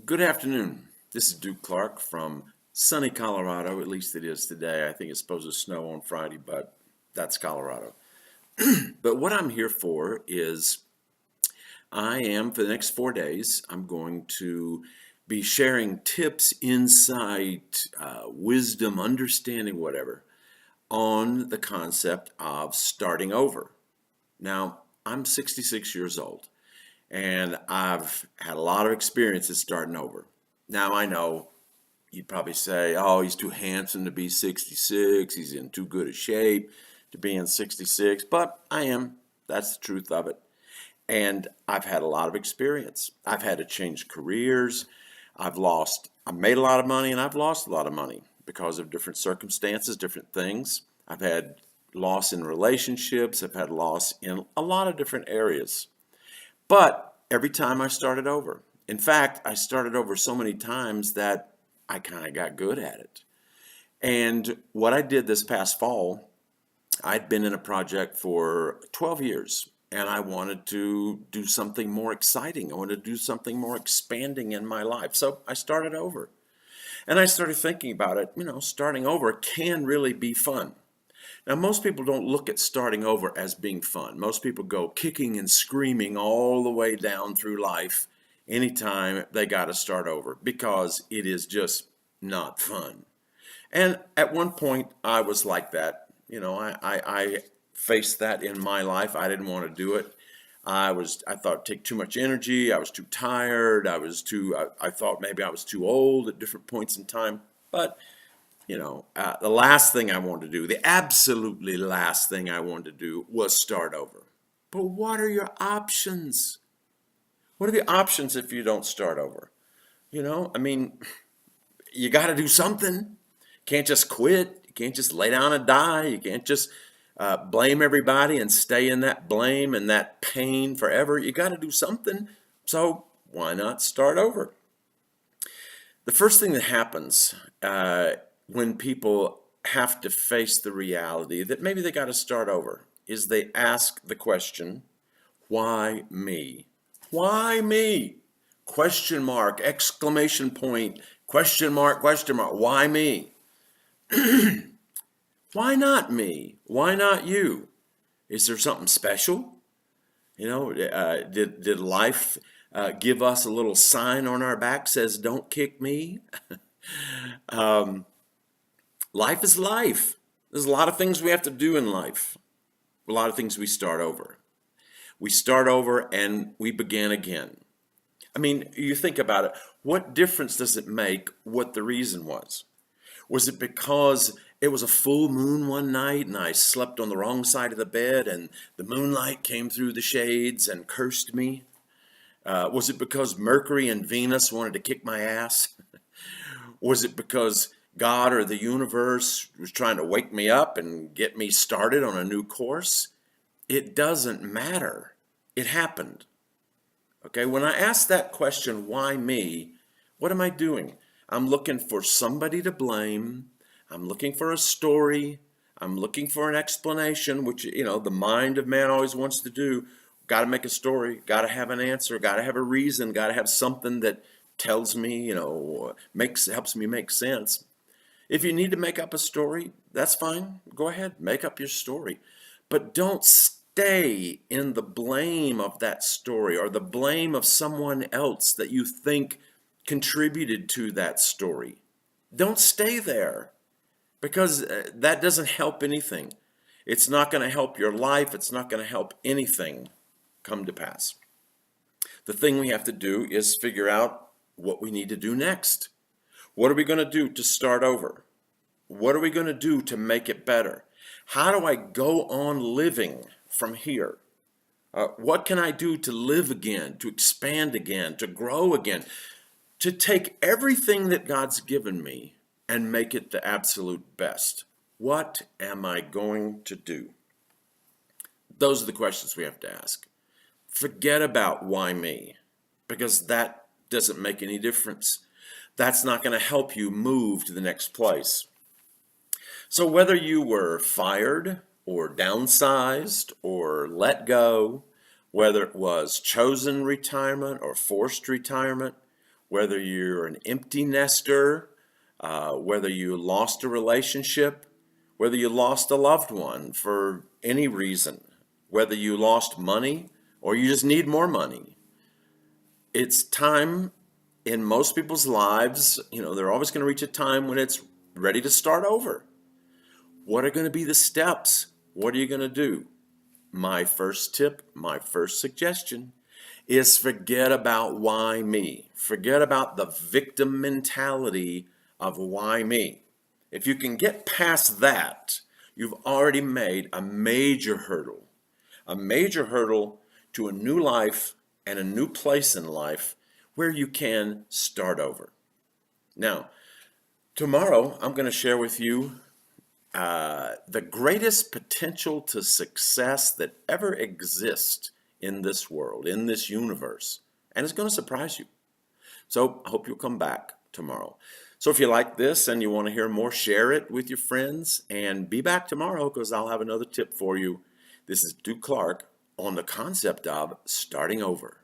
Good afternoon. This is Duke Clarke from sunny Colorado. At least it is today. I think it's supposed to snow on Friday, but that's Colorado. But what I'm here for is for the next 4 days, I'm going to be sharing tips, insight, wisdom, understanding, whatever, on the concept of starting over. Now, I'm 66 years old and I've had a lot of experiences starting over. Now, I know you'd probably say, oh, he's too handsome to be 66. He's in too good a shape to be in 66. But I am. That's the truth of it. And I've had a lot of experience. I've had to change careers. I've made a lot of money and I've lost a lot of money because of different circumstances, different things. I've had loss in relationships. I've had loss in a lot of different areas. But every time I started over. In fact, I started over so many times that I kind of got good at it. And what I did this past fall, I'd been in a project for 12 years and I wanted to do something more exciting. I wanted to do something more expanding in my life. So I started over. And I started thinking about it. Starting over can really be fun. Now, most people don't look at starting over as being fun. Most people go kicking and screaming all the way down through life anytime they got to start over because it is just not fun. And at one point, I was like that. I faced that in my life. I didn't want to do it. I thought it'd take too much energy. I was too tired. I thought maybe I was too old at different points in time. But the last thing I wanted to do, the absolutely last thing I wanted to do was start over. But what are your options? What are the options if you don't start over? I mean, you got to do something. You can't just quit. You can't just lay down and die. You can't just blame everybody and stay in that blame and that pain forever. You got to do something. So why not start over? The first thing that happens when people have to face the reality that maybe they got to start over is they ask the question, why me? Why me? Question mark, exclamation point, question mark, why me? Why not me? Why not you? Is there something special? Did life give us a little sign on our back says, don't kick me? Life is life. There's a lot of things we have to do in life. A lot of things we start over. We start over and we begin again. I mean, you think about it. What difference does it make what the reason was? Was it because it was a full moon one night and I slept on the wrong side of the bed and the moonlight came through the shades and cursed me? Was it because Mercury and Venus wanted to kick my ass? Was it because God or the universe was trying to wake me up and get me started on a new course? It doesn't matter. It happened. Okay, when I ask that question, why me? What am I doing? I'm looking for somebody to blame. I'm looking for a story. I'm looking for an explanation, which, the mind of man always wants to do. Got to make a story, got to have an answer, got to have a reason, got to have something that tells me, helps me make sense. If you need to make up a story, that's fine. Go ahead, make up your story. But don't stay in the blame of that story or the blame of someone else that you think contributed to that story. Don't stay there because that doesn't help anything. It's not going to help your life. It's not going to help anything come to pass. The thing we have to do is figure out what we need to do next. What are we going to do to start over? What are we going to do to make it better? How do I go on living from here? What can I do to live again, to expand again, to grow again, to take everything that God's given me and make it the absolute best? What am I going to do? Those are the questions we have to ask. Forget about why me, because that doesn't make any difference. That's not going to help you move to the next place. So whether you were fired or downsized or let go, whether it was chosen retirement or forced retirement, whether you're an empty nester, whether you lost a relationship, whether you lost a loved one for any reason, whether you lost money or you just need more money. It's time in most people's lives, they're always going to reach a time when it's ready to start over. What are going to be the steps? What are you going to do? My first tip, my first suggestion is forget about why me. Forget about the victim mentality of why me. If you can get past that, you've already made a major hurdle to a new life and a new place in life where you can start over. Now, tomorrow I'm going to share with you the greatest potential to success that ever exists in this world, in this universe. And it's going to surprise you. So I hope you'll come back tomorrow. So if you like this and you want to hear more, share it with your friends and be back tomorrow because I'll have another tip for you. This is Clarke on the concept of starting over.